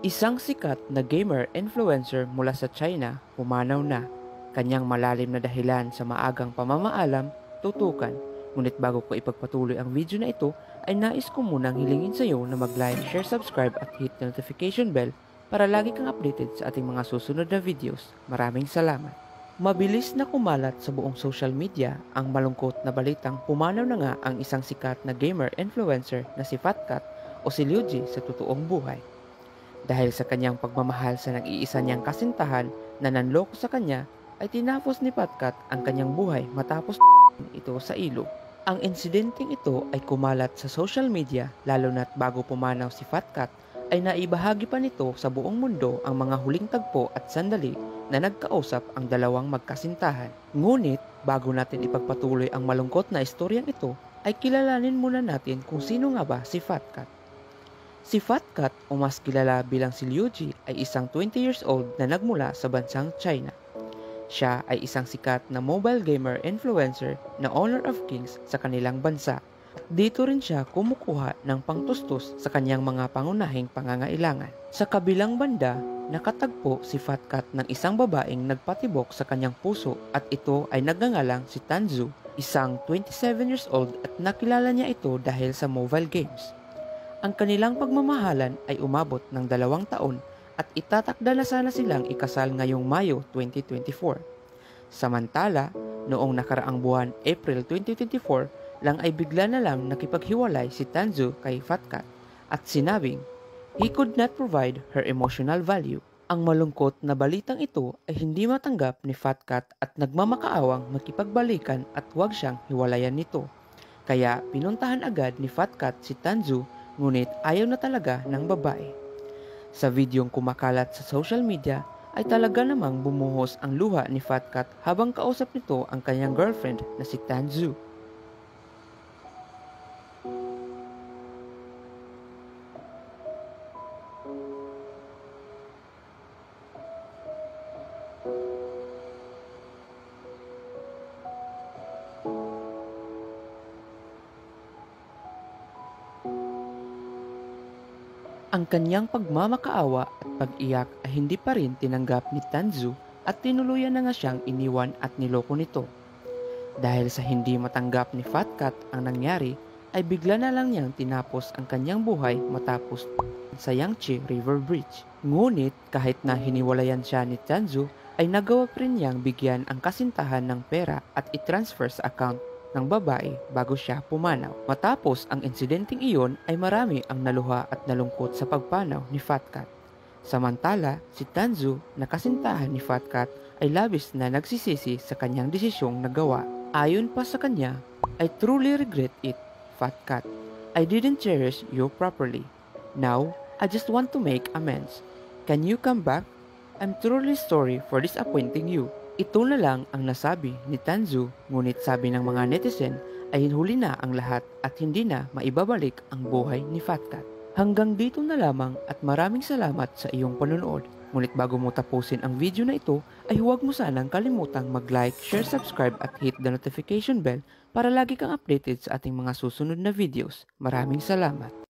Isang sikat na gamer influencer mula sa China pumanaw na. Kanyang malalim na dahilan sa maagang pamamaalam, tutukan. Ngunit bago ko ipagpatuloy ang video na ito, ay nais ko munang hilingin sa iyo na mag-like, share, subscribe at hit the notification bell para lagi kang updated sa ating mga susunod na videos. Maraming salamat. Mabilis na kumalat sa buong social media ang malungkot na balitang pumanaw na nga ang isang sikat na gamer influencer na si Fatcat o si Liu Ji sa totoong buhay. Dahil sa kanyang pagmamahal sa nag-iisa niyang kasintahan na nanloko sa kanya, ay tinapos ni Patkat ang kanyang buhay matapos ito sa ilog. Ang insidenteng ito ay kumalat sa social media lalo na't bago pumanaw si Fatcat ay naibahagi pa nito sa buong mundo ang mga huling tagpo at sandali na nagkausap ang dalawang magkasintahan. Ngunit bago natin ipagpatuloy ang malungkot na istoryang ito, ay kilalanin muna natin kung sino nga ba si Fatcat. Si Fatcat o mas kilala bilang si Liu Ji ay isang 20 years old na nagmula sa bansang China. Siya ay isang sikat na mobile gamer influencer na Honor of Kings sa kanilang bansa. Dito rin siya kumukuha ng pangtustos sa kanyang mga pangunahing pangangailangan. Sa kabilang banda, nakatagpo si Fatcat ng isang babaeng nagpatibok sa kanyang puso at ito ay nagngangalang si Tanzu, isang 27 years old at nakilala niya ito dahil sa mobile games. Ang kanilang pagmamahalan ay umabot ng 2 taon at itatakda na sana silang ikasal ngayong Mayo 2024. Samantala, noong nakaraang buwan April 2024 lang ay bigla na lang nakipaghiwalay si Tanzu kay Fatcat at sinabing he could not provide her emotional value. Ang malungkot na balitang ito ay hindi matanggap ni Fatcat at nagmamakaawang makipagbalikan at huwag siyang hiwalayan nito. Kaya pinuntahan agad ni Fatcat si Tanzu ngunit ayaw na talaga ng babae. Sa videong kumakalat sa social media ay talaga namang bumuhos ang luha ni Fatcat habang kausap nito ang kanyang girlfriend na si Tanzu. Ang kanyang pagmamakaawa at pag-iyak ay hindi pa rin tinanggap ni Tanzu at tinuluyan na nga siyang iniwan at niloko nito. Dahil sa hindi matanggap ni Fatcat ang nangyari, ay bigla na lang niyang tinapos ang kanyang buhay matapos sa Yangtze River Bridge. Ngunit kahit na hiniwalayan siya ni Tanzu, ay nagawa pa rin niyang bigyan ang kasintahan ng pera at i-transfer sa account ng babae bago siya pumanaw. Matapos ang insidenteng iyon ay marami ang naluha at nalungkot sa pagpanaw ni Fatcat. Samantala, si Tanzu na kasintahan ni Fatcat ay labis na nagsisisi sa kanyang desisyong nagawa. Ayon pa sa kanya, I truly regret it, Fatcat. I didn't cherish you properly. Now, I just want to make amends. Can you come back? I'm truly sorry for disappointing you. Ito na lang ang nasabi ni Tanzu, ngunit sabi ng mga netizen ay huli na ang lahat at hindi na maibabalik ang buhay ni Fatcat. Hanggang dito na lamang at maraming salamat sa iyong panonood. Ngunit bago mo tapusin ang video na ito ay huwag mo sanang kalimutang mag-like, share, subscribe at hit the notification bell para lagi kang updated sa ating mga susunod na videos. Maraming salamat!